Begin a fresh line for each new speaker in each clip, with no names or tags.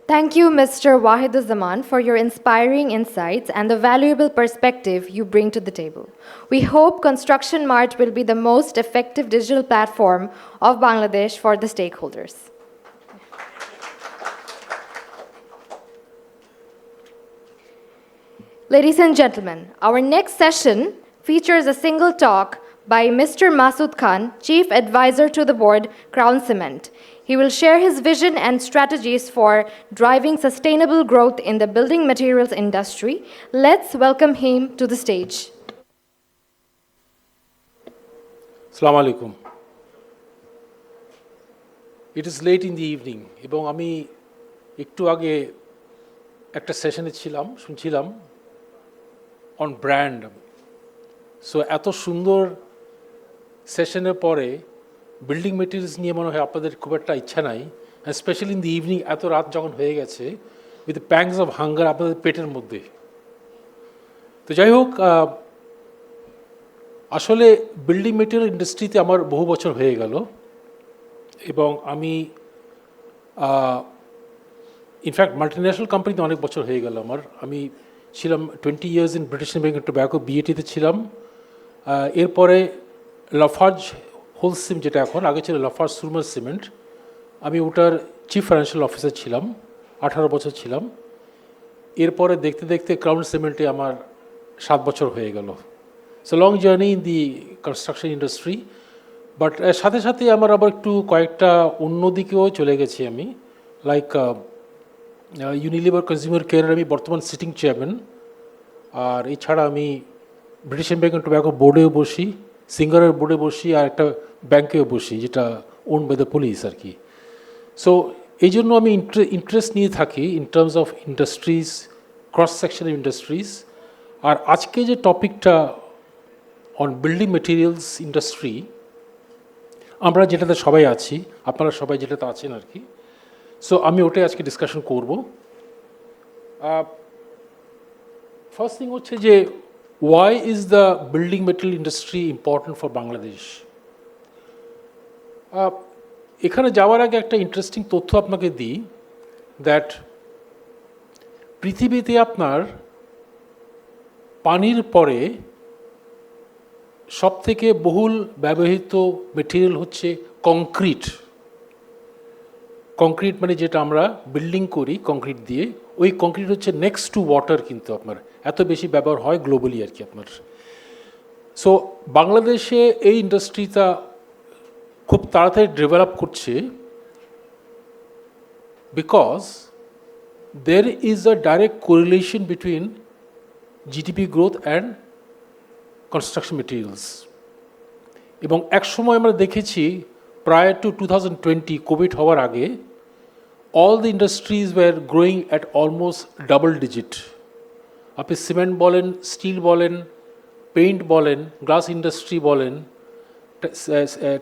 Thank you, Mr. Wahid-Uz-Zaman, for your inspiring insights and the valuable perspective you bring to the table. We hope ConstructionMart will be the most effective digital platform of Bangladesh for the stakeholders. Ladies and gentlemen, our next session features a single talk by Mr. Masood Khan, Chief Advisor to the Board, Crown Cement. He will share his vision and strategies for driving sustainable growth in the building materials industry. Let's welcome him to the stage.
Assalamu alaikum. It is late in the evening এবং আমি একটু আগে একটা সেশনে শুনছিলাম on brand. So এত সুন্দর সেশনের পরে বিল্ডিং মেটেরিয়ালস নিয়ে মনে হয় আপনাদের খুব একটা ইচ্ছা নাই, স্পেশালি ইন দি ইভিনিং, এত রাত যখন হয়ে গেছে, উইথ প্যাংস অফ হাঙ্গার আপনাদের পেটের মধ্যে। তো যাই হোক, আসলে বিল্ডিং মেটেরিয়াল ইন্ডাস্ট্রিতে আমার বহু বছর হয়ে গেল এবং আমি ইনফ্যাক্ট মাল্টিন্যাশনাল কোম্পানিতে অনেক বছর হয়ে গেল আমার। আমি ছিলাম 20 years in British American Tobacco, বিএটিতে ছিলাম। এরপরে লাফার্জ হোলসিম, যেটা এখন, আগে ছিল লাফার্জ সুরমার সিমেন্ট, আমি ওটার চিফ ফাইন্যান্সিয়াল অফিসার ছিলাম, 18 বছর ছিলাম। এরপরে দেখতে দেখতে ক্রাউন সিমেন্টে আমার 7 বছর হয়ে গেল। So long journey in the construction industry, but সাথে সাথে আমার আবার একটু কয়েকটা অন্য দিকেও চলে গেছি আমি, লাইক ইউনিলিভার কনজিউমার কেয়ারের আমি বর্তমান সিটিং চেয়ারম্যান, আর এছাড়া আমি ব্রিটিশ আমেরিকান টোব্যাকো বোর্ডেও বসি, সিঙ্গারের বোর্ডে বসি, আর একটা ব্যাংকেও বসি যেটা ওন বাই দ্য পুলিশ আর কি। সো এই জন্য আমি ইন্টারেস্ট নিয়ে থাকি in terms of industries, cross section of industries. আর আজকে যে টপিকটা অন বিল্ডিং মেটেরিয়ালস ইন্ডাস্ট্রি, আমরা যেটাতে সবাই আছি, আপনারা সবাই যেটাতে আছেন আর কি, সো আমি ওটাই আজকে ডিসকাশন করব। ফার্স্ট থিং হচ্ছে যে why is the building material industry important for Bangladesh? এখানে যাওয়ার আগে একটা ইন্টারেস্টিং তথ্য আপনাকে দিই, দ্যাট পৃথিবীতে আপনার পানির পরে সবথেকে বহুল ব্যবহৃত মেটেরিয়াল হচ্ছে কংক্রিট। কংক্রিট মানে যেটা আমরা বিল্ডিং করি কংক্রিট দিয়ে, ওই কংক্রিট হচ্ছে নেক্সট টু ওয়াটার, কিন্তু আপনার এত বেশি ব্যবহার হয় গ্লোবালি আর কি আপনার। সো বাংলাদেশে এই ইন্ডাস্ট্রিটা খুব তাড়াতাড়ি ডেভেলপ করছে, because there is a direct correlation between GDP growth and construction materials. এবং এক সময় আমরা দেখেছি প্রায় টু 2020 কোভিড হওয়ার আগে, all the industries were growing at almost double digit. আপনি সিমেন্ট বলেন, স্টিল বলেন, পেইন্ট বলেন, গ্লাস ইন্ডাস্ট্রি বলেন,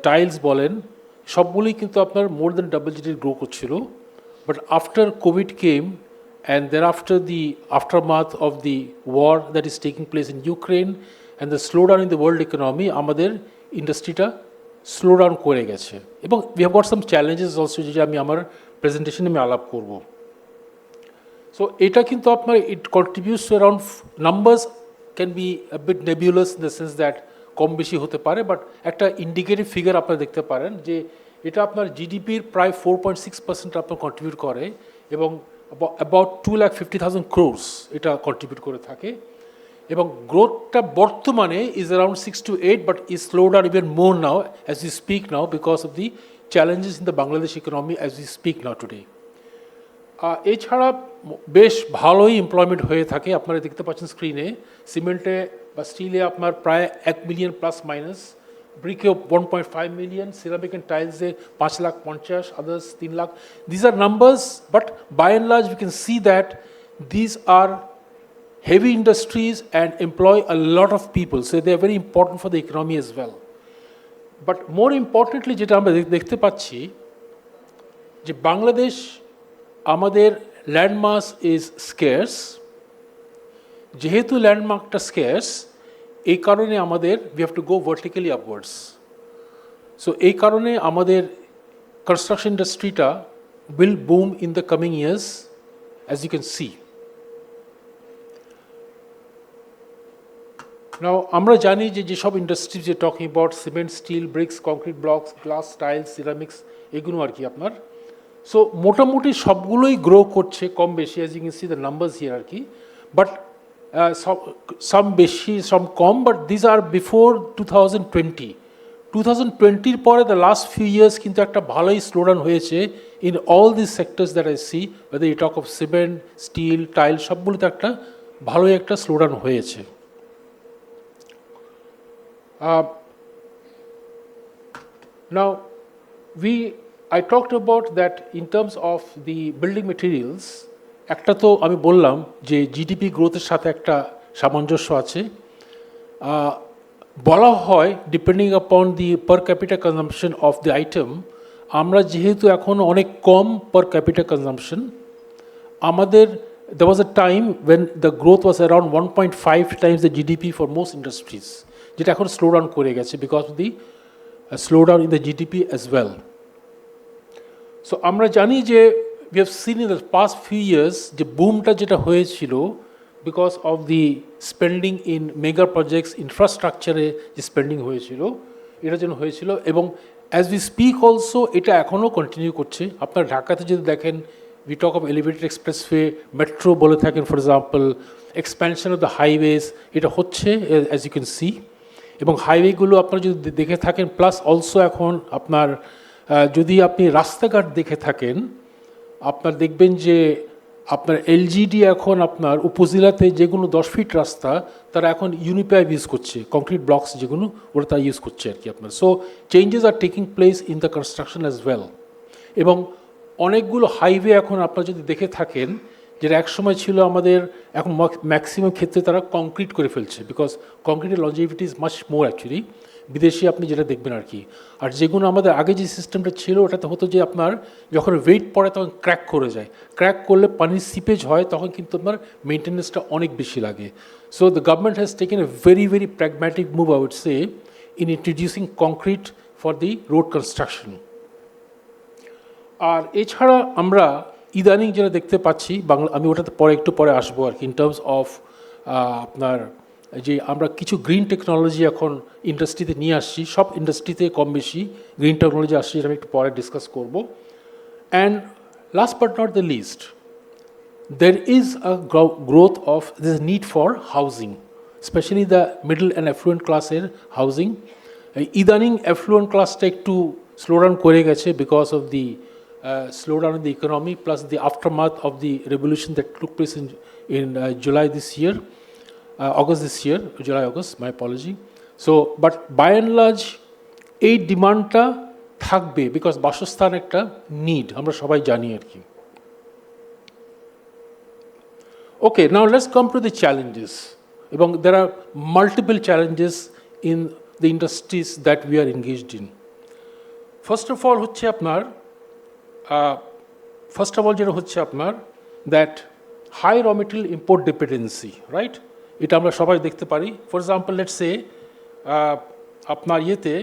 টাইলস বলেন, সবগুলোই কিন্তু আপনার more than double digit grow করছিল। But after Covid came and there after the aftermath of the war that is taking place in Ukraine and the slow down in the world economy, আমাদের ইন্ডাস্ট্রিটা slow down করে গেছে। এবং we have got some challenges also, যেটা আমি আমার প্রেজেন্টেশনে আমি আলাপ করব। সো এটা কিন্তু আপনার it contributes to around, numbers can be a bit nebulous in the sense that কম বেশি হতে পারে, বাট একটা ইন্ডিকেটিভ ফিগার আপনারা দেখতে পারেন যে এটা আপনার জিডিপির প্রায় 4.6% আপনার কন্ট্রিবিউট করে, এবং অ্যাবাউট 2,50,000 crores এটা কন্ট্রিবিউট করে থাকে। এবং গ্রোথটা বর্তমানে is around 6 to 8, but is slow down even more now as you speak now, because of the challenges in the Bangladesh economy as you speak now today. এছাড়া বেশ ভালোই এমপ্লয়মেন্ট হয়ে থাকে, আপনারা দেখতে পাচ্ছেন স্ক্রিনে। সিমেন্টে বা স্টিলে আপনার প্রায় 1 মিলিয়ন প্লাস মাইনাস, ব্রিকে 1.5 মিলিয়ন, সিরামিক অ্যান্ড টাইলসে 5,50,000, others 3 lakh. These are numbers, but by and large we can see that these are heavy industries and employ a lot of people, so they are very important for the economy as well. But more importantly, যেটা আমরা দেখতে পাচ্ছি যে বাংলাদেশ, আমাদের landmass is scarce. যেহেতু ল্যান্ডমার্কটা scarce, এই কারণে আমাদের we have to go vertically upwards. So এই কারণে আমাদের construction ইন্ডাস্ট্রিটা will boom in the coming years, as you can see. Now, আমরা জানি যে যেসব ইন্ডাস্ট্রিজ যে talking about cement, steel, bricks, concrete blocks, glass, tiles, ceramics, এগুলো আর কি আপনার। সো মোটামুটি সবগুলোই গ্রো করছে কম বেশি, as you can see the numbers here আর কি, বাট সাম বেশি সাম কম, বাট দিজ আর বিফোর 2020। 2020-র পরে দ্য লাস্ট ফিউ ইয়ার্স কিন্তু একটা ভালোই স্লোডাউন হয়েছে in all this sectors that I see, whether you talk of cement, steel, tile, সবগুলোতে একটা ভালোই একটা স্লোডাউন হয়েছে। Now, I talked about that in terms of the building materials. একটা তো আমি বললাম যে জিডিপি গ্রোথের সাথে একটা সামঞ্জস্য আছে। বলা হয় depending upon the per capita consumption of the item, আমরা যেহেতু এখন অনেক কম পার ক্যাপিটা কনজাম্পশন, আমাদের there was a time when the growth was around 1.5 times the GDP for most industries, যেটা এখন স্লো ডাউন করে গেছে because of the slow down in the GDP as well. So আমরা জানি যে we have seen in the past few years যে বুমটা যেটা হয়েছিল because of the spending in mega projects, ইনফ্রাস্ট্রাকচারে যে স্পেন্ডিং হয়েছিল, এটা যেন হয়েছিল, এবং অ্যাজ উই স্পিক অলসো এটা এখনও কন্টিনিউ করছে। আপনার ঢাকাতে যদি দেখেন, we talk of elevated expressway, metro বলে থাকেন for example, expansion of the highways, এটা হচ্ছে অ্যাজ ইউ ক্যান সি। এবং হাইওয়েগুলো আপনারা যদি দেখে থাকেন, প্লাস অলসো এখন আপনার যদি আপনি রাস্তাঘাট দেখে থাকেন, আপনার দেখবেন যে আপনার এলজিডি এখন আপনার উপজেলাতে যেগুলো 10 ফিট রাস্তা, তারা এখন ইউনিপাইপ ইউজ করছে, কংক্রিট ব্লকস যেগুলো ওরা তারা ইউজ করছে আর কি আপনার। So changes are taking place in the construction as well. এবং অনেকগুলো হাইওয়ে এখন আপনারা যদি দেখে থাকেন, যেটা একসময় ছিল আমাদের, এখন ম্যাক্সিমাম ক্ষেত্রে তারা কংক্রিট করে ফেলছে, বিকজ কংক্রিটের longevity is much more actually, বিদেশি আপনি যেটা দেখবেন আর কি। আর যেগুলো আমাদের আগে যে সিস্টেমটা ছিল, ওটাতে হতো যে আপনার যখন ওয়েট পড়ে তখন ক্র্যাক করে যায়, ক্র্যাক করলে পানির সিপেজ হয়, তখন কিন্তু আপনার মেনটেন্যান্সটা অনেক বেশি লাগে। So the government has taken a very very pragmatic move, I would say, in introducing concrete for the road construction. আর এছাড়া আমরা ইদানিং যেটা দেখতে পাচ্ছি, বাংলা আমি ওটাতে পরে একটু পরে আসবো আর কি, ইন টার্মস অফ আপনার যে আমরা কিছু গ্রিন টেকনোলজি এখন ইন্ডাস্ট্রিতে নিয়ে আসছি, সব ইন্ডাস্ট্রিতে কম বেশি গ্রিন টেকনোলজি আসছে, যেটা আমি একটু পরে ডিসকাস করবো। And last but not the least, there is a growth of this need for housing, especially the middle and affluent classes housing. ইদানিং affluent classটা একটু slow down করে গেছে because of the slowdown in the economy, plus the aftermath of the revolution that took place in July this year, August this year, July, August, my apology. So, but by and large, এই ডিমান্ডটা থাকবে because বাসস্থান একটা need, আমরা সবাই জানি আর কি। Okay, now let's come to the challenges. এবং there are multiple challenges in the industries that we are engaged in. First of all হচ্ছে আপনার যেটা হচ্ছে আপনার that high raw material import dependency, right? এটা আমরা সবাই দেখতে পারি। ফর এক্সাম্পল লেটস সে আপনার ইয়েতে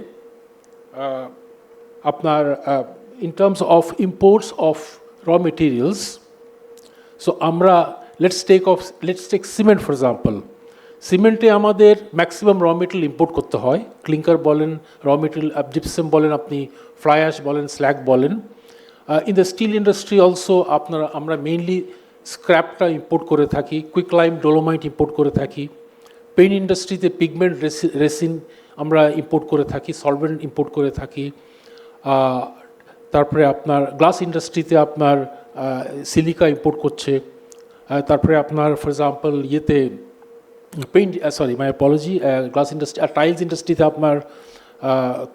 আপনার in terms of imports of raw materials, so আমরা let's take cement for example. সিমেন্টে আমাদের ম্যাক্সিমাম র মেটেরিয়াল ইম্পোর্ট করতে হয়, ক্লিঙ্কার বলেন, র মেটেরিয়াল জিপসাম বলেন, আপনি ফ্লাই অ্যাশ বলেন, স্ল্যাগ বলেন। In the still industry also আমরা মেইনলি স্ক্র্যাপটা ইম্পোর্ট করে থাকি, কুইক লাইম ডোলোমাইট ইম্পোর্ট করে থাকি। পেইন্ট ইন্ডাস্ট্রিতে পিগমেন্ট রেসিন আমরা ইম্পোর্ট করে থাকি, সলভেন্ট ইম্পোর্ট করে থাকি। তারপরে আপনার গ্লাস ইন্ডাস্ট্রিতে আপনার সিলিকা ইম্পোর্ট করছে। তারপরে আপনার ফর এক্সাম্পল ইয়েতে গ্লাস ইন্ডাস্ট্রি আর টাইলস ইন্ডাস্ট্রিতে আপনার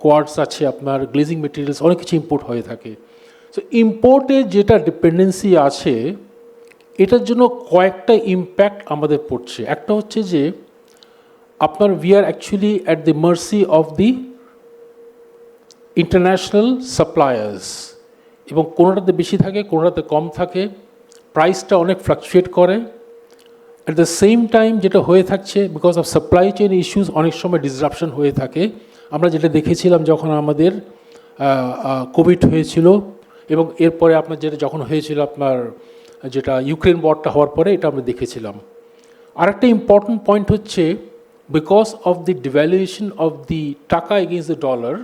কোয়ার্টস আছে, আপনার গ্লেজিং মেটেরিয়ালস, অনেক কিছু ইম্পোর্ট হয়ে থাকে। সো ইম্পোর্টের যেটা ডিপেন্ডেন্সি আছে, এটার জন্য কয়েকটা ইম্প্যাক্ট আমাদের পড়ছে। একটা হচ্ছে যে আপনার we are actually at the mercy of the international suppliers, এবং কোনোটাতে বেশি থাকে, কোনোটাতে কম থাকে, প্রাইসটা অনেক ফ্লাকচুয়েট করে। অ্যাট দ্য সেম টাইম যেটা হয়ে থাকছে, because of supply chain issues অনেক সময় ডিসরাপশন হয়ে থাকে। আমরা যেটা দেখেছিলাম যখন আমাদের কোভিড হয়েছিল, এবং এরপরে আপনার যেটা যখন হয়েছিল আপনার যেটা ইউক্রেন ওয়ারটা হওয়ার পরে এটা আমরা দেখেছিলাম। আরেকটা ইম্পর্টেন্ট পয়েন্ট হচ্ছে because of the devaluation of the টাকা এগেইনস্ট দ্য ডলার,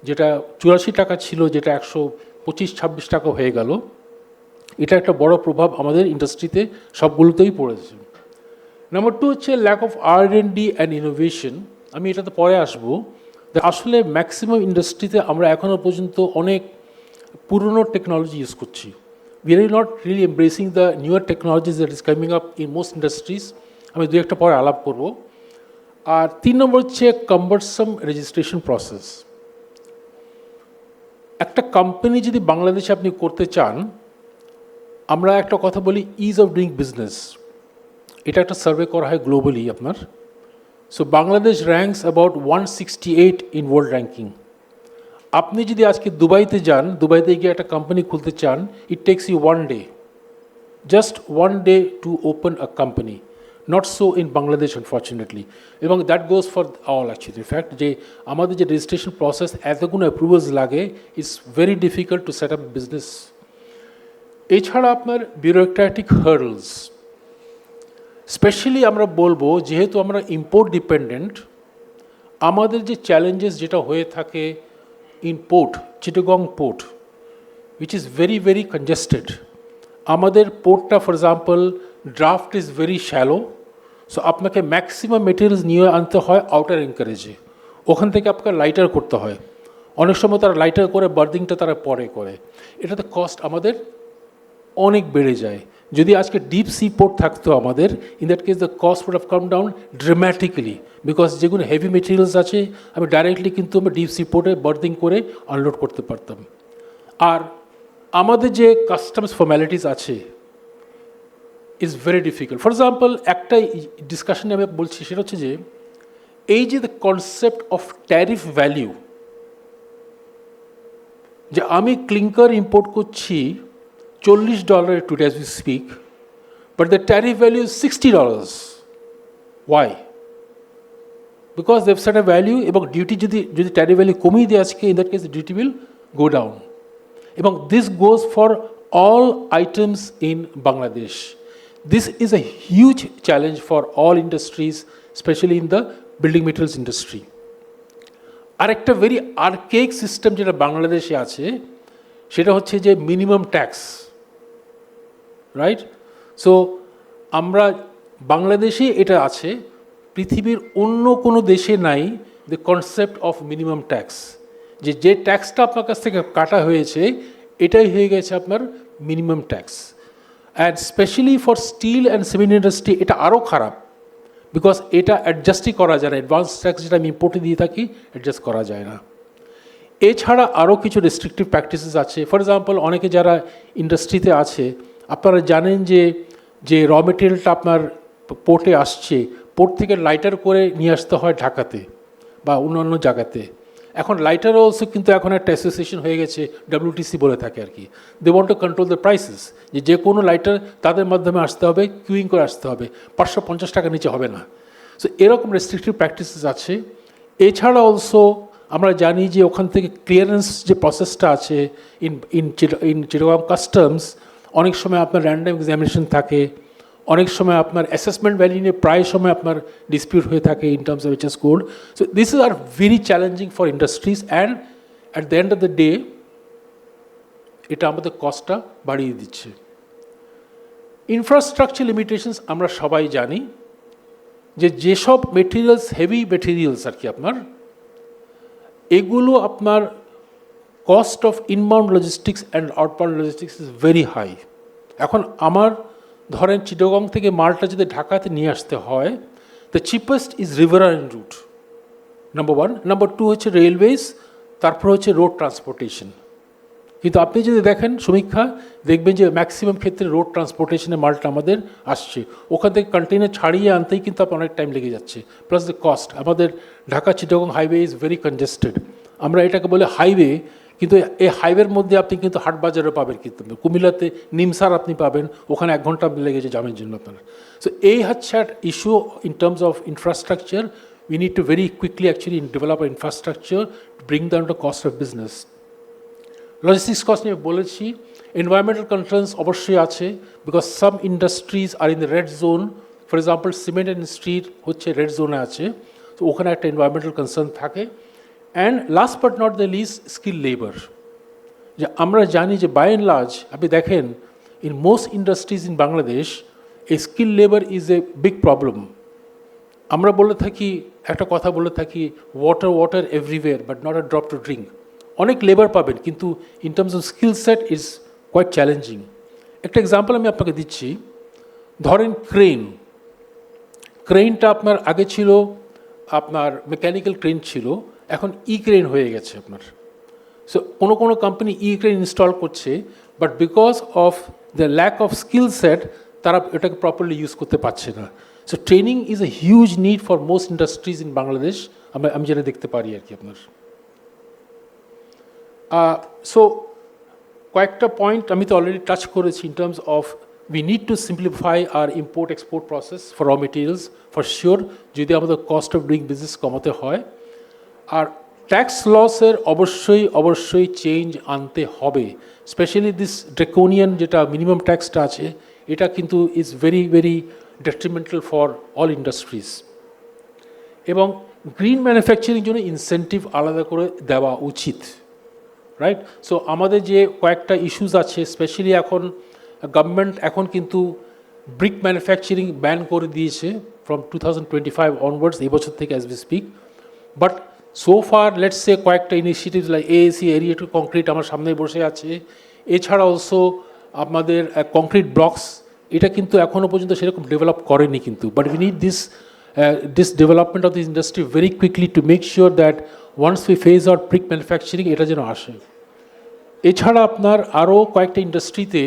যেটা 84 টাকা ছিল যেটা 125-26 টাকা হয়ে গেল, এটা একটা বড় প্রভাব আমাদের ইন্ডাস্ট্রিতে সবগুলোতেই পড়েছে। নাম্বার 2 হচ্ছে lack of R&D and innovation. আমি এটাতে পরে আসবো। আসলে ম্যাক্সিমাম ইন্ডাস্ট্রিতে আমরা এখনও পর্যন্ত অনেক পুরনো টেকনোলজি ইউজ করছি। We are not really embracing the newer technologies that is coming up in most industries. আমি দু একটা পরে আলাপ করব। আর 3 নম্বর হচ্ছে কাম্বারসাম রেজিস্ট্রেশন প্রসেস। একটা কোম্পানি যদি বাংলাদেশে আপনি করতে চান, আমরা একটা কথা বলি ইজ অফ ডুইং বিজনেস। এটা একটা সার্ভে করা হয় গ্লোবালি আপনার। So Bangladesh ranks about 168 in world ranking. আপনি যদি আজকে দুবাইতে যান, দুবাইতে গিয়ে একটা কোম্পানি খুলতে চান, it takes you 1 day, just 1 day to open a company. Not so in Bangladesh unfortunately, এবং that goes for all actually. In fact যে আমাদের যে রেজিস্ট্রেশন প্রসেস এতগুলো অ্যাপ্রুভালস লাগে, it's very difficult to set up business. এছাড়া আপনার বিউরোক্রেটিক হার্ডলস, স্পেশালি আমরা বলবো যেহেতু আমরা ইম্পোর্ট ডিপেন্ডেন্ট, আমাদের যে চ্যালেঞ্জেস যেটা হয়ে থাকে in port, Chittagong port, which is very, very congested. আমাদের পোর্টটা for example draft is very shallow, so আপনাকে ম্যাক্সিমাম মেটেরিয়ালস নিয়ে আনতে হয় আউটার এনকারেজে, ওখান থেকে আপনাকে লাইটার করতে হয়। অনেক সময় তারা লাইটার করে বার্দিংটা তারা পরে করে, এটাতে কস্ট আমাদের অনেক বেড়ে যায়। যদি আজকে ডিপ সি পোর্ট থাকতো আমাদের, in that case the cost would have come down dramatically, because যেগুলো হেভি মেটেরিয়ালস আছে আমি ডাইরেক্টলি কিন্তু আমরা ডিপ সি পোর্টে বার্দিং করে আনলোড করতে পারতাম। আর আমাদের যে কাস্টমস ফর্ম্যালিটিস আছে is very difficult. For example একটা ডিসকাশনে আমি বলছি, সেটা হচ্ছে যে এই যে the concept of tariff value, যে আমি ক্লিঙ্কার ইম্পোর্ট করছি $40 today as we speak, but the tariff value is $60. Why? Because they've set a value, এবং ডিউটি যদি ট্যারিফ ভ্যালু কমিয়ে দেয় আজকে, in that case duty will go down, এবং this goes for all items in Bangladesh. This is a huge challenge for all industries, specially in the building materials industry. আরেকটা very archaic system যেটা বাংলাদেশে আছে, সেটা হচ্ছে যে মিনিমাম ট্যাক্স, রাইট? সো আমরা বাংলাদেশে এটা আছে, পৃথিবীর অন্য কোনো দেশে নাই the concept of minimum tax, যে ট্যাক্সটা আপনার কাছ থেকে কাটা হয়েছে এটাই হয়ে গেছে আপনার minimum tax. And specially for steel and cement industry এটা আরও খারাপ, বিকজ এটা অ্যাডজাস্টই করা যায় না। অ্যাডভান্স ট্যাক্স যেটা আমি ইম্পোর্টে দিয়ে থাকি অ্যাডজাস্ট করা যায় না। এছাড়া আরও কিছু রেস্ট্রিকটিভ প্র্যাকটিসেস আছে। ফর এক্সাম্পল অনেকে যারা ইন্ডাস্ট্রিতে আছে, আপনারা জানেন যে র মেটেরিয়ালটা আপনার পোর্টে আসছে, পোর্ট থেকে লাইটার করে নিয়ে আসতে হয় ঢাকাতে বা অন্য জায়গাতে। এখন লাইটার অলসো কিন্তু এখন একটা অ্যাসোসিয়েশন হয়ে গেছে, WTC বলে থাকে আর কি। They want to control the prices, যে কোনো লাইটার তাদের মাধ্যমে আসতে হবে, কিউইং করে আসতে হবে, 550 টাকা নিচে হবে না। সো এরকম রেস্ট্রিকটিভ প্র্যাকটিসেস আছে। এছাড়া অলসো আমরা জানি যে ওখান থেকে ক্লিয়ারেন্স যে প্রসেসটা আছে ইন চিটাগং কাস্টমস, অনেক সময় আপনার র্যান্ডম এক্সামিনেশন থাকে, অনেক সময় আপনার অ্যাসেসমেন্ট ভ্যালু নিয়ে প্রায় সময় আপনার ডিসপিউট হয়ে থাকে in terms of HS code. So this is are very challenging for industries, and at the end of the day এটা আমাদের কস্টটা বাড়িয়ে দিচ্ছে। ইনফ্রাস্ট্রাকচার লিমিটেশনস আমরা সবাই জানি, যেসব মেটেরিয়ালস হেভি মেটেরিয়ালস আর কি আপনার, এগুলো আপনার cost of inbound logistics and outbound logistics is very high. এখন আমার ধরেন চিটাগং থেকে মালটা যদি ঢাকাতে নিয়ে আসতে হয়, the cheapest is riverine route, number 1। Number 2 হচ্ছে রেলওয়েজ, তারপর হচ্ছে রোড ট্রান্সপোর্টেশন। কিন্তু আপনি যদি দেখেন সমীক্ষা, দেখবেন যে ম্যাক্সিমাম ক্ষেত্রে রোড ট্রান্সপোর্টেশনে মালটা আমাদের আসছে, ওখান থেকে কন্টেনার ছাড়িয়ে আনতেই কিন্তু আপনার অনেক টাইম লেগে যাচ্ছে, প্লাস দ্য কস্ট। আমাদের Dhaka Chittagong highway is very congested, আমরা এটাকে বলে হাইওয়ে, কিন্তু এই হাইওয়ের মধ্যে আপনি কিন্তু হাট বাজারও পাবেন, কিন্তু কুমিল্লাতে নিমসার আপনি পাবেন, ওখানে 1 ঘন্টা লেগে যায় জামের জন্য আপনার। সো এই হচ্ছে issue in terms of infrastructure. We need to very quickly actually develop infrastructure to bring down the cost of business. Logistics cost নিয়ে বলেছি, এনভায়রনমেন্টাল কনসার্নস অবশ্যই আছে, because some industries are in the red zone. For example cement ইন্ডাস্ট্রির হচ্ছে red জোনে আছে, তো ওখানে একটা এনভায়রনমেন্টাল কনসার্ন থাকে। And last but not the least, skill labour. যে আমরা জানি যে বাই অ্যান্ড লার্জ আপনি দেখেন in most industries in Bangladesh a skill labour is a big problem. আমরা বলে থাকি, একটা কথা বলে থাকি, water water everywhere but not a drop to drink. অনেক লেবার পাবেন কিন্তু in terms of skill set is quite challenging. একটা এক্সাম্পল আমি আপনাকে দিচ্ছি, ধরেন ক্রেনটা আপনার আগে ছিল আপনার মেকানিক্যাল ক্রেন ছিল, এখন ক্রেন হয়ে গেছে আপনার। সো কোনো কোম্পানি ক্রেন ইনস্টল করছে, but because of the lack of skill set তারা এটাকে প্রপারলি ইউজ করতে পারছে না। So training is a huge need for most industries in Bangladesh, আমি যেটা দেখতে পারি আর কি আপনার। সো কয়েকটা পয়েন্ট আমি তো অলরেডি টাচ করেছি in terms of we need to simplify our import-export process for raw materials for sure, যদি আমাদের কস্ট অফ ডুইং বিজনেস কমাতে হয়। আর ট্যাক্স লসের অবশ্যই চেঞ্জ আনতে হবে, স্পেশালি দিস ড্রেকোনিয়ান যেটা মিনিমাম ট্যাক্সটা আছে, এটা কিন্তু is very very detrimental for all industries. এবং গ্রিন ম্যানুফ্যাকচারিং জন্য ইনসেন্টিভ আলাদা করে দেওয়া উচিত, রাইট? সো আমাদের যে কয়েকটা ইস্যুস আছে, স্পেশালি এখন গভর্নমেন্ট এখন কিন্তু ব্রিক ম্যানুফ্যাকচারিং ব্যান করে দিয়েছে ফ্রম 2025 অনওয়ার্ডস, এই বছর থেকে as we speak. But so far let's say কয়েকটা initiatives like AAC area to concrete আমার সামনে বসে আছে, এছাড়া অলসো আমাদের কংক্রিট ব্লকস, এটা কিন্তু এখনও পর্যন্ত সেরকম ডেভেলপ করেনি কিন্তু। But we need this development of this industry very quickly to make sure that once we phase out brick manufacturing এটা যেন আসে। এছাড়া আপনার আরও কয়েকটা ইন্ডাস্ট্রিতে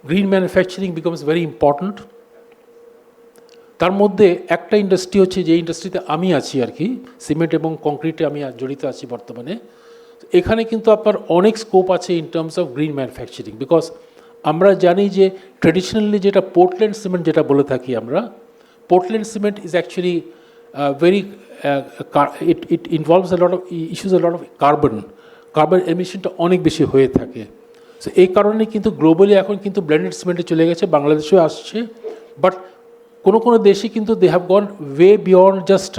green manufacturing becomes very important. তার মধ্যে একটা ইন্ডাস্ট্রি হচ্ছে যে ইন্ডাস্ট্রিতে আমি আছি আর কি, সিমেন্ট এবং কংক্রিটে আমি জড়িত আছি বর্তমানে। এখানে কিন্তু আপনার অনেক স্কোপ আছে in terms of green manufacturing, because আমরা জানি যে ট্র্যাডিশনালি যেটা পোর্টল্যান্ড সিমেন্ট যেটা বলে থাকি আমরা, Portland cement is actually very it involves a lot of issues, a lot of carbon এমিশনটা অনেক বেশি হয়ে থাকে। সো এই কারণে কিন্তু গ্লোবালি এখন কিন্তু ব্লেন্ডেড সিমেন্টে চলে গেছে, বাংলাদেশেও আসছে। বাট কোনো দেশে কিন্তু they have gone way beyond just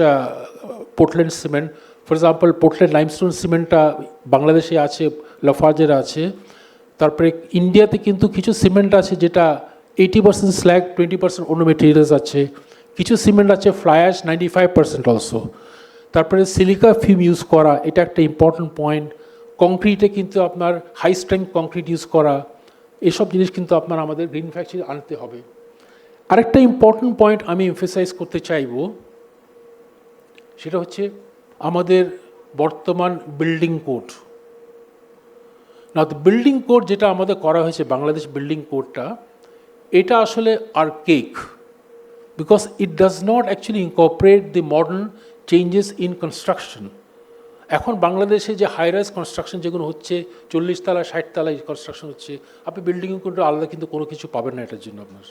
Portland cement. For example Portland limestone সিমেন্টটা বাংলাদেশে আছে, লাফার্জের আছে। তারপরে ইন্ডিয়াতে কিন্তু কিছু সিমেন্ট আছে যেটা 80% স্ল্যাগ, 20% অন্য মেটেরিয়ালস আছে। কিছু সিমেন্ট আছে ফ্লাই অ্যাশ 95% অলসো। তারপরে সিলিকা ফিম ইউজ করা, এটা একটা ইম্পর্ট্যান্ট পয়েন্ট। কংক্রিটে কিন্তু আপনার হাই স্ট্রেংথ কংক্রিট ইউজ করা, এসব জিনিস কিন্তু আপনার আমাদের গ্রিন ম্যানুফ্যাকচারিং আনতে হবে। আরেকটা ইম্পর্ট্যান্ট পয়েন্ট আমি এমফেসাইজ করতে চাইব, সেটা হচ্ছে আমাদের বর্তমান বিল্ডিং কোড। না, বিল্ডিং কোড যেটা আমাদের করা হয়েছে, বাংলাদেশ বিল্ডিং কোডটা, এটা আসলে archaic, because it does not actually incorporate the modern changes in construction. এখন বাংলাদেশে যে হাইরাইজ কনস্ট্রাকশন যেগুলো হচ্ছে, 40 তলা 60 তলা কনস্ট্রাকশন হচ্ছে, আপনি বিল্ডিং কোড আলাদা কিন্তু কোনো কিছু পাবেন না এটার জন্য আপনার।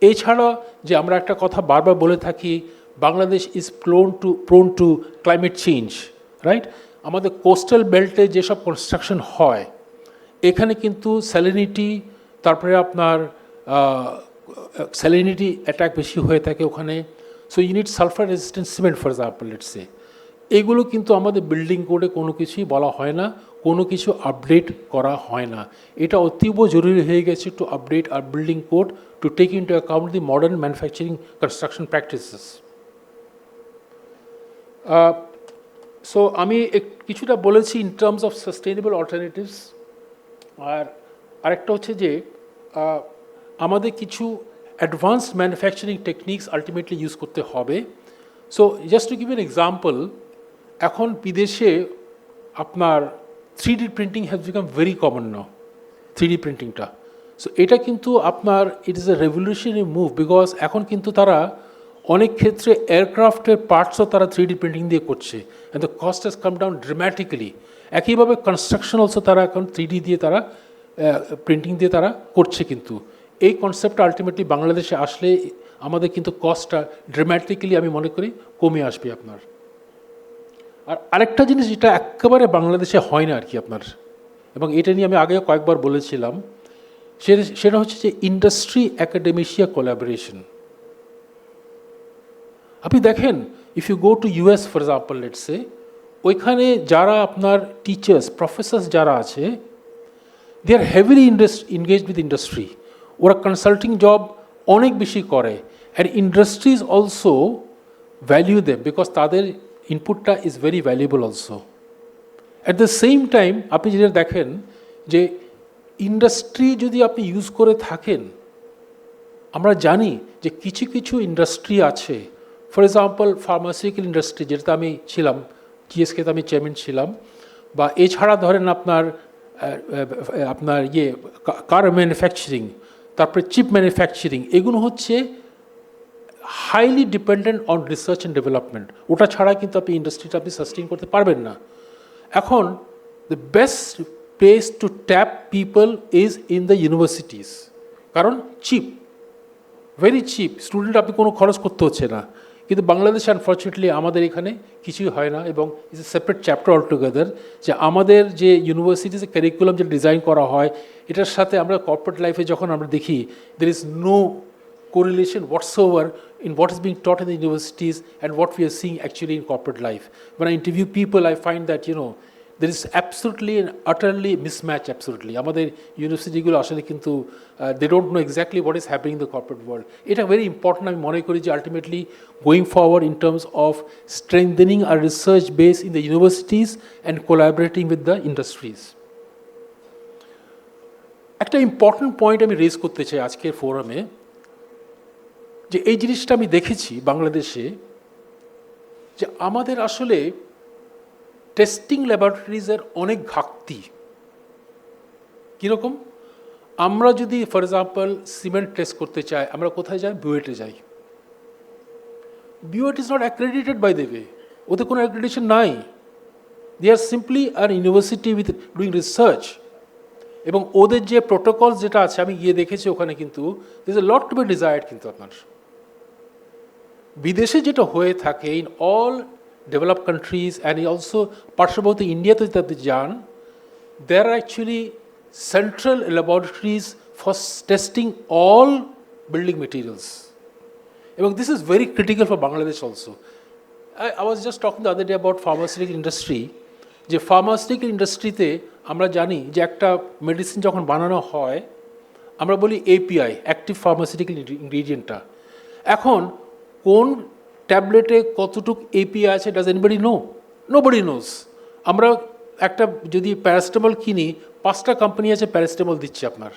এছাড়া যে আমরা একটা কথা বারবার বলে থাকি, Bangladesh is prone two climate change, right? আমাদের কোস্টাল বেল্টে যেসব কনস্ট্রাকশন হয়, এখানে কিন্তু স্যালিনিটি, তারপরে আপনার স্যালিনিটি অ্যাটাক বেশি হয়ে থাকে ওখানে। So unit sulphur resistant cement for example, let's সে, এগুলো কিন্তু আমাদের বিল্ডিং কোডে কোনো কিছুই বলা হয় না, কোনো কিছু আপডেট করা হয় না। এটা অতীব জরুরি হয়ে গেছে to update our building code to take into account the modern manufacturing construction practices. So আমি কিছুটা বলেছি in terms of sustainable alternatives. আর আরেকটা হচ্ছে যে আমাদের কিছু advanced manufacturing techniques ultimately use করতে হবে। So just to give an example, এখন বিদেশে আপনার 3D printing has become very common now, 3D প্রিন্টিংটা। সো এটা কিন্তু আপনার it is a revolutionary move, because এখন কিন্তু তারা অনেক ক্ষেত্রে এয়ারক্রাফটের পার্টসও তারা 3D প্রিন্টিং দিয়ে করছে, and the cost has come down dramatically. একইভাবে কনস্ট্রাকশন অলসো তারা এখন 3D দিয়ে তারা প্রিন্টিং দিয়ে তারা করছে। কিন্তু এই কনসেপ্টটা আলটিমেটলি বাংলাদেশে আসলে আমাদের কিন্তু কস্টটা ড্রামাটিক্যালি আমি মনে করি কমে আসবে আপনার। আর আরেকটা জিনিস যেটা একেবারে বাংলাদেশে হয় না আর কি আপনার, এবং এটা নিয়ে আমি আগেও কয়েকবার বলেছিলাম, সেটা হচ্ছে যে ইন্ডাস্ট্রি অ্যাকাডেমিশিয়া কোলাবোরেশন। আপনি দেখেন, if you go to US for example let's say, ওইখানে যারা আপনার টিচার্স প্রফেসর্স যারা আছে, they are heavily engaged with industry. ওরা কনসাল্টিং জব অনেক বেশি করে, and industries also value them because তাদের ইনপুটটা is very valuable also. At the same time আপনি যেটা দেখেন যে ইন্ডাস্ট্রি যদি আপনি ইউজ করে থাকেন, আমরা জানি যে কিছু কিছু ইন্ডাস্ট্রি আছে, ফর এক্সাম্পল ফার্মাসিউটিক্যাল ইন্ডাস্ট্রি যেটাতে আমি ছিলাম, জিএসকেতে আমি চেয়ারম্যান ছিলাম, বা এছাড়া ধরেন আপনার আপনার কার ম্যানুফ্যাকচারিং, তারপরে চিপ ম্যানুফ্যাকচারিং, এগুলো হচ্ছে highly dependent on research and development. ওটা ছাড়া কিন্তু আপনি ইন্ডাস্ট্রিটা আপনি সাস্টেইন করতে পারবেন না। এখন the best place to tap people is in the universities, কারণ চিপ, ভেরি চিপ, স্টুডেন্ট আপনি কোনো খরচ করতে হচ্ছে না। কিন্তু বাংলাদেশে আনফর্চুনেটলি আমাদের এখানে কিছুই হয় না, এবং it's a separate chapter all together, যে আমাদের যে ইউনিভার্সিটিসে কারিকুলাম যে ডিজাইন করা হয়, এটার সাথে আমরা কর্পোরেট লাইফে যখন আমরা দেখি, there is no correlation whatsoever in what is being taught in the universities and what we are seeing actually in corporate life. When I interview people, I find that, there is absolutely and utterly mismatch, absolutely. আমাদের ইউনিভার্সিটিগুলো আসলে কিন্তু they don't know exactly what is happening in the corporate world. এটা very important আমি মনে করি যে ultimately going forward in terms of strengthening our research base in the universities and collaborating with the industries. একটা important point আমি raise করতে চাই আজকের ফোরামে, যে এই জিনিসটা আমি দেখেছি বাংলাদেশে, যে আমাদের আসলে টেস্টিং ল্যাবরেটরিজের অনেক ঘাটতি। কীরকম? আমরা যদি ফর এক্সাম্পল সিমেন্ট টেস্ট করতে চাই, আমরা কোথায় যাই? বুয়েটে যাই। BUET is not accredited by the way, ওদের কোনো অ্যাক্রেডিটেশন নাই। They are simply are university with doing research, এবং ওদের যে প্রোটোকল যেটা আছে আমি গিয়ে দেখেছি ওখানে কিন্তু there is a lot to be desired. কিন্তু আপনার বিদেশে যেটা হয়ে থাকে in all develop countries and also পার্শ্ববর্তী ইন্ডিয়াতে যদি আপনি যান, there are actually central laboratories for testing all building materials. এবং this is very critical for Bangladesh also. I was just talking the other day about pharmaceutical industry, যে pharmaceutical ইন্ডাস্ট্রিতে আমরা জানি যে একটা মেডিসিন যখন বানানো হয় আমরা বলি এপিআই, অ্যাক্টিভ ফার্মাসিউটিক্যাল ইনগ্রিডিয়েন্টটা। এখন কোন ট্যাবলেটে কতটুক এপিআই আছে, does anybody know? Nobody knows. আমরা একটা যদি প্যারাসিটামল কিনি, 5টা কোম্পানি আছে প্যারাসিটামল দিচ্ছে আপনার,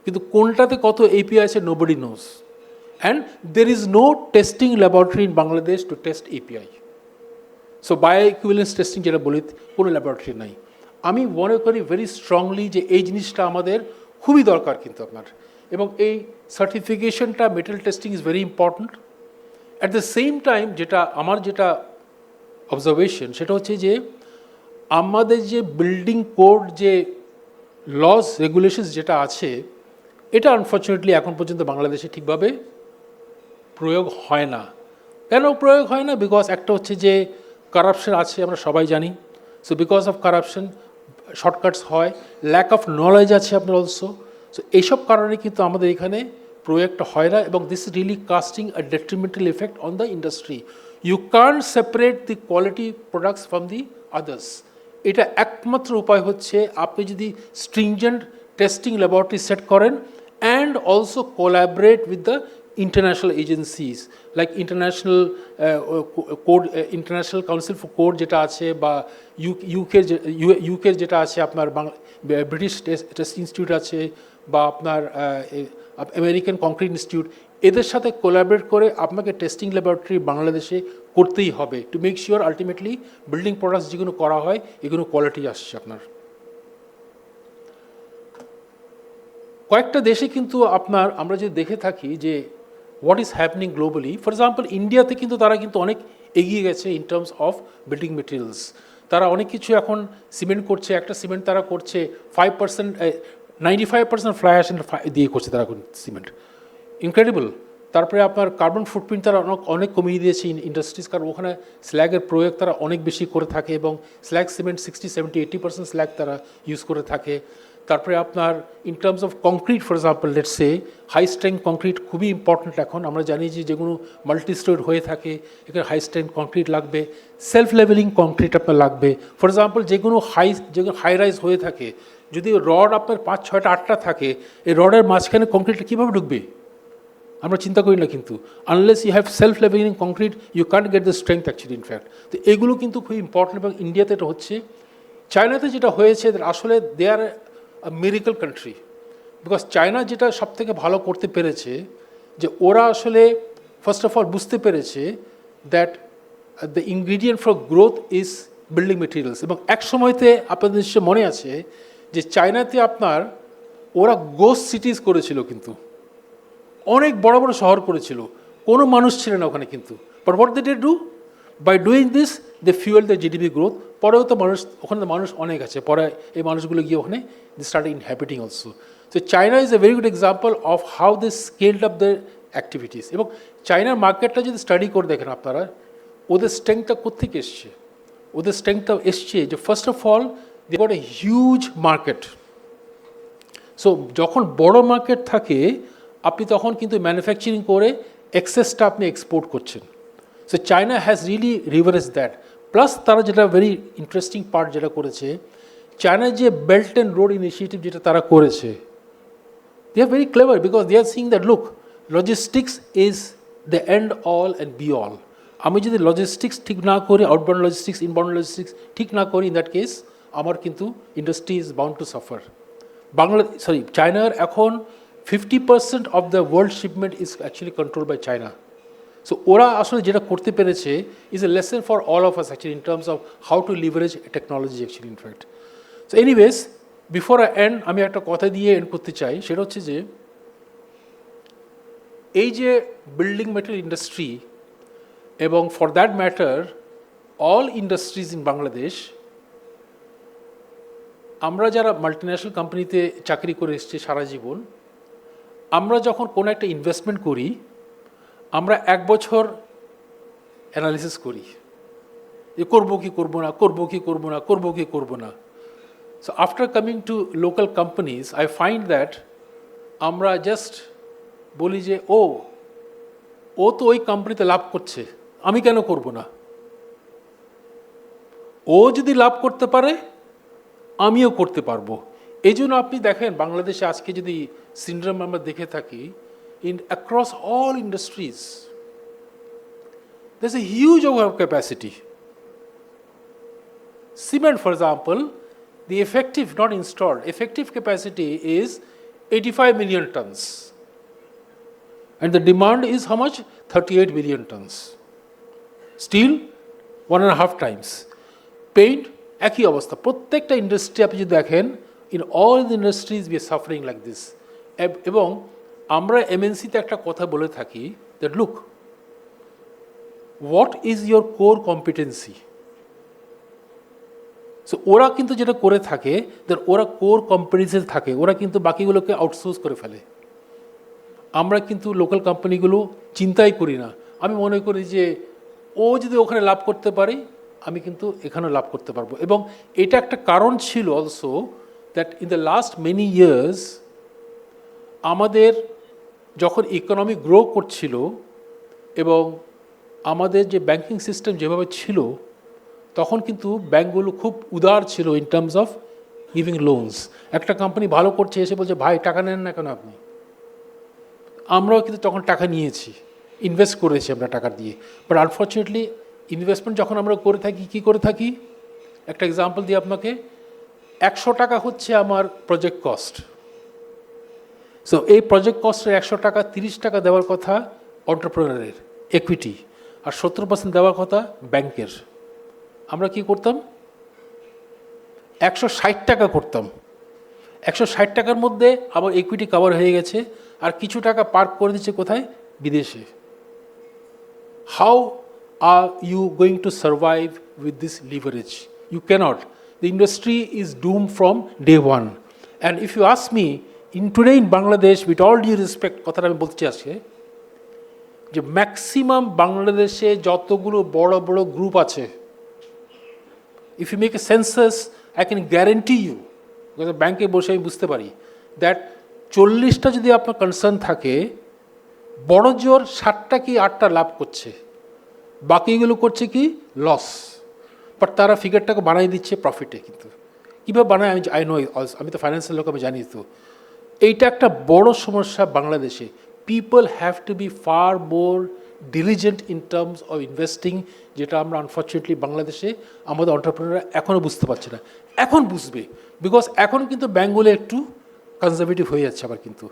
কিন্তু কোনটাতে কত এপিআই আছে nobody knows. And there is no testing laboratory in Bangladesh to test API. So bio equivalence testing যেটা বলি, কোনো ল্যাবরেটরি নাই। আমি মনে করি ভেরি স্ট্রংলি যে এই জিনিসটা আমাদের খুবই দরকার কিন্তু আপনার, এবং এই সার্টিফিকেশনটা metal testing is very important. At the same time আমার যেটা অবজারভেশন সেটা হচ্ছে যে আমাদের যে বিল্ডিং কোড যে লস রেগুলেশনস যেটা আছে, এটা আনফর্চুনেটলি এখন পর্যন্ত বাংলাদেশে ঠিকভাবে প্রয়োগ হয় না। কেন প্রয়োগ হয় না? বিকজ একটা হচ্ছে যে কারাপশন আছে, আমরা সবাই জানি। So because of corruption shortcuts হয়, ল্যাক অফ নলেজ আছে আপনার অলসো। সো এইসব কারণে কিন্তু আমাদের এখানে প্রয়োগটা হয় না, এবং this is really casting a detrimental effect on the industry. You can't separate the quality products from the others. এটা একমাত্র উপায় হচ্ছে আপনি যদি স্ট্রিংজেন্ট টেস্টিং ল্যাবরেটরি সেট করেন and also collaborate with the international agencies like international council for code যেটা আছে, বা ইউকের যেটা আছে আপনার ব্রিটিশ টেস্ট ইনস্টিটিউট আছে, বা আপনার আমেরিকান কংক্রিট ইনস্টিটিউট, এদের সাথে কোলাবরেট করে আপনাকে টেস্টিং ল্যাবরেটরি বাংলাদেশে করতেই হবে two make sure ultimately building products যেগুলো করা হয় এগুলো কোয়ালিটি আসছে আপনার। কয়েকটা দেশে কিন্তু আমরা যদি দেখে থাকি যে what is happening globally, for example ইন্ডিয়াতে কিন্তু তারা কিন্তু অনেক এগিয়ে গেছে in terms of building materials. তারা অনেক কিছু এখন সিমেন্ট করছে, একটা সিমেন্ট তারা করছে 5%, 95% ফ্লাই অ্যাশ দিয়ে করছে তারা সিমেন্ট, ইনক্রেডিবল। তারপরে আপনার কার্বন ফুটপ্রিন্ট তারা অনেক কমিয়ে দিয়েছে ইন্ডাস্ট্রিজ, কারণ ওখানে স্ল্যাগের প্রয়োগ তারা অনেক বেশি করে থাকে, এবং স্ল্যাগ সিমেন্ট 60, 70, 80% স্ল্যাগ তারা ইউজ করে থাকে। তারপরে আপনার in terms of concrete for example let's say high strength concrete খুবই ইম্পর্ট্যান্ট এখন আমরা জানি যে যেগুলো মাল্টি স্টোর হয়ে থাকে এখানে হাই স্ট্রেংথ কংক্রিট লাগবে সেলফ লেভেলিং কংক্রিট আপনার লাগবে ফর এক্সাম্পল যেগুলো হাই রাইজ হয়ে থাকে যদি রড আপনার 5, 6টা 8টা থাকে এই রডের মাঝখানে কংক্রিটটা কীভাবে ঢুকবে আমরা চিন্তা করি না কিন্তু unless you have self levelling concrete you can't get the strength actually in fact তো এগুলো কিন্তু খুব ইম্পর্টেন্ট এবং ইন্ডিয়াতে এটা হচ্ছে চায়নাতে যেটা হয়েছে আসলে দে আর মিরাকল কান্ট্রি বিকজ চায়না যেটা সব থেকে ভালো করতে পেরেছে যে ওরা আসলে ফার্স্ট অফ অল বুঝতে পেরেছে that the ingredient for growth is building materials এবং এক সময়তে আপনাদের নিশ্চয় মনে আছে যে চায়নাতে আপনার ওরা গোস্ট সিটিজ করেছিল কিন্তু অনেক বড় বড় শহর করেছিল কোনো মানুষ ছিল না ওখানে কিন্তু but what they do by doing this they fuel the GDP growth পরেও তো মানুষ ওখানে মানুষ অনেক আছে পরে এই মানুষগুলো গিয়ে ওখানে they start inhabiting also so China is a very good example of how they scaled up the activities এবং চায়নার মার্কেটটা যদি স্টাডি করে দেখেন আপনারা ওদের স্ট্রেংথটা কোত্থেকে এসছে ওদের স্ট্রেংথটা এসছে যে first of all they got a huge market so যখন বড় মার্কেট থাকে আপনি তখন কিন্তু ম্যানুফ্যাকচারিং করে এক্সেসটা আপনি এক্সপোর্ট করছেন so China has really leverage that plus তারা যেটা ভেরি ইন্টারেস্টিং পার্ট যেটা করেছে চায়নার যে বেল্ট অ্যান্ড রোড ইনিশিয়েটিভ যেটা তারা করেছে they are very clever because they are seeing that look logistics is the end all and be all আমি যদি লজিস্টিক্স ঠিক না করি আউটবাউন্ড লজিস্টিক্স ইনবাউন্ড লজিস্টিক্স ঠিক না করি ইন দ্যাট কেস আমার কিন্তু industry is bound to suffer চায়নার এখন 50% of the world shipment is actually controlled by China. So ওরা আসলে যেটা করতে পেরেছে is a lesson for all of us actually in terms of how to leverage technology actually in fact. So anyways, before I end আমি একটা কথা দিয়ে and করতে চাই সেটা হচ্ছে যে এই যে বিল্ডিং মেটেরিয়াল ইন্ডাস্ট্রি এবং for that matter all industries in Bangladesh আমরা যারা মাল্টিন্যাশনাল কোম্পানিতে চাকরি করে এসেছি সারা জীবন আমরা যখন কোনো একটা ইনভেস্টমেন্ট করি আমরা 1 বছর অ্যানালিসিস করি যে করবো কি করবো না করবো কি করবো না করবো কি করবো না so after coming to local companies I find that আমরা জাস্ট বলি যে ও তো ওই কোম্পানিতে লাভ করছে আমি কেন করবো না ও যদি লাভ করতে পারে আমিও করতে পারবো এই জন্য আপনি দেখেন বাংলাদেশে আজকে যদি সিন্ড্রোম আমরা দেখে থাকি in across all industries there's a huge overcapacity. Cement for example the effective not installed effective capacity is 85 million tons and the demand is how much 38 million tons. Steel 1.5 times. Paint একই অবস্থা প্রত্যেকটা industry আপনি যদি দেখেন in all the industries we are suffering like this এবং আমরা এমএনসিতে একটা কথা বলে থাকি that look what is your core competency so ওরা কিন্তু যেটা করে থাকে দ্যাট ওরা কোর কম্পিটেন্সি থাকে ওরা কিন্তু বাকিগুলোকে আউটসোর্স করে ফেলে আমরা কিন্তু লোকাল কোম্পানিগুলো চিন্তাই করি না আমি মনে করি যে ও যদি ওখানে লাভ করতে পারে আমি কিন্তু এখানেও লাভ করতে পারবো এবং এটা একটা কারণ ছিল also that in the last many years আমাদের যখন ইকোনমি গ্রো করছিল এবং আমাদের যে ব্যাংকিং সিস্টেম যেভাবে ছিল তখন কিন্তু ব্যাঙ্কগুলো খুব উদার ছিল in terms of giving loans একটা কোম্পানি ভালো করছে এসে বলছে ভাই টাকা নেন না কেন আপনি আমরাও কিন্তু তখন টাকা নিয়েছি ইনভেস্ট করেছি আমরা টাকা দিয়ে বাট আনফর্চুনেটলি ইনভেস্টমেন্ট যখন আমরা করে থাকি কী করে থাকি একটা এক্সাম্পল দিই আপনাকে 100 টাকা হচ্ছে আমার প্রজেক্ট কস্ট সো এই প্রজেক্ট কস্টের 100 টাকা 30 টাকা দেওয়ার কথা এন্টারপ্রেনারের ইকুইটি আর 70% দেওয়ার কথা ব্যাংকের আমরা কি করতাম 160 টাকা করতাম 160 টাকার মধ্যে আমার ইকুইটি কভার হয়ে গেছে আর কিছু টাকা পার্ক করে দিচ্ছে কোথায় বিদেশে how are you going to survive with this leverage you can't the industry is doom from day one and if you ask me in today in Bangladesh with all due respect কথাটা আমি বলতে চাচ্ছি যে maximum বাংলাদেশে যতগুলো বড় বড় group আছে if you make a census I can guarantee you ব্যাংকে বসে আমি বুঝতে পারি দ্যাট 40টা যদি আপনার কনসার্ন থাকে, বড় জোর 7টা কি 8টা লাভ করছে, বাকিগুলো করছে কি লস, বাট তারা ফিগারটাকে বানাই দিচ্ছে প্রফিটে। কিন্তু কীভাবে বানায় আমি আমি তো ফাইন্যান্সিয়াল লোক, আমি জানি। তো এইটা একটা বড় সমস্যা বাংলাদেশে। People have to be far more diligent in terms of investing, যেটা আমরা আনফর্চুনেটলি বাংলাদেশে আমাদের এন্টারপ্রেনাররা এখনও বুঝতে পারছে না। এখন বুঝবে, বিকজ এখন কিন্তু ব্যাঙ্কগুলো একটু কনজারভেটিভ হয়ে যাচ্ছে আবার। কিন্তু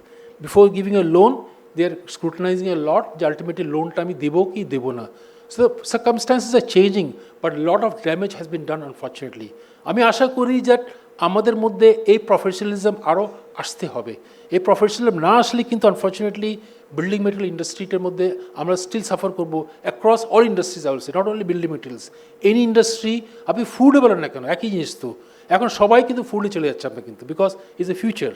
before giving a loan they are scrutinising a lot, যে আলটিমেটলি লোনটা আমি দেবো কি দেবো না। So circumstances are changing, but lot of damage has been done unfortunately. আমি আশা করি যে আমাদের মধ্যে এই প্রফেশনালিজম আরও আসতে হবে। এই প্রফেশনালিজম না আসলে কিন্তু আনফর্চুনেটলি বিল্ডিং মেটেরিয়াল ইন্ডাস্ট্রিটার মধ্যে আমরা স্টিল সাফার করবো across all industries. I will say not only building materials, any industry. আপনি ফুডে বলেন না কেন, একই জিনিস তো। এখন সবাই কিন্তু ফুডে চলে যাচ্ছে আমরা কিন্তু, বিকজ ইজ এ ফিউচার।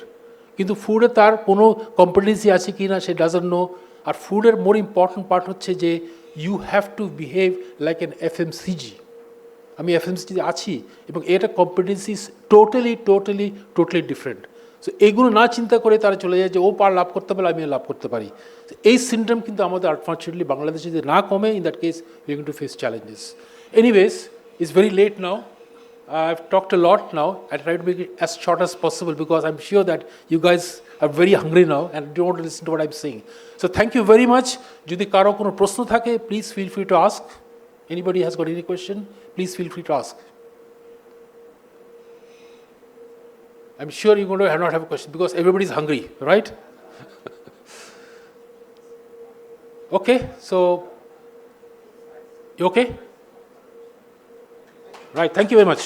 কিন্তু ফুডে তার কোনো কম্পিটেন্সি আছে কি না সে ডাজন্ট নো। আর ফুডের মোর ইম্পর্টেন্ট পার্ট হচ্ছে যে you have to behave like an FMCG. আমি এফএমসিজি আছি এবং এটা competency totally totally totally different. So এইগুলো না চিন্তা করে তারা চলে যায় যে ও পার লাভ করতে পারলে আমিও লাভ করতে পারি। এই সিনড্রোম কিন্তু আমাদের আনফর্চুনেটলি বাংলাদেশে যদি না কমে, in that case we are going to face challenges. Anyways, it's very late now. I've talked a lot now. I try to make it as short as possible because I'm sure that you guys are very hungry now and don't want to listen to what I'm saying. So thank you very much. যদি কারো কোনো প্রশ্ন থাকে, please feel free to ask. Anybody has got any question, please feel free to ask. I'm sure you're going to not have a question because everybody's hungry, right? Okay, so you okay? Right, thank you very much.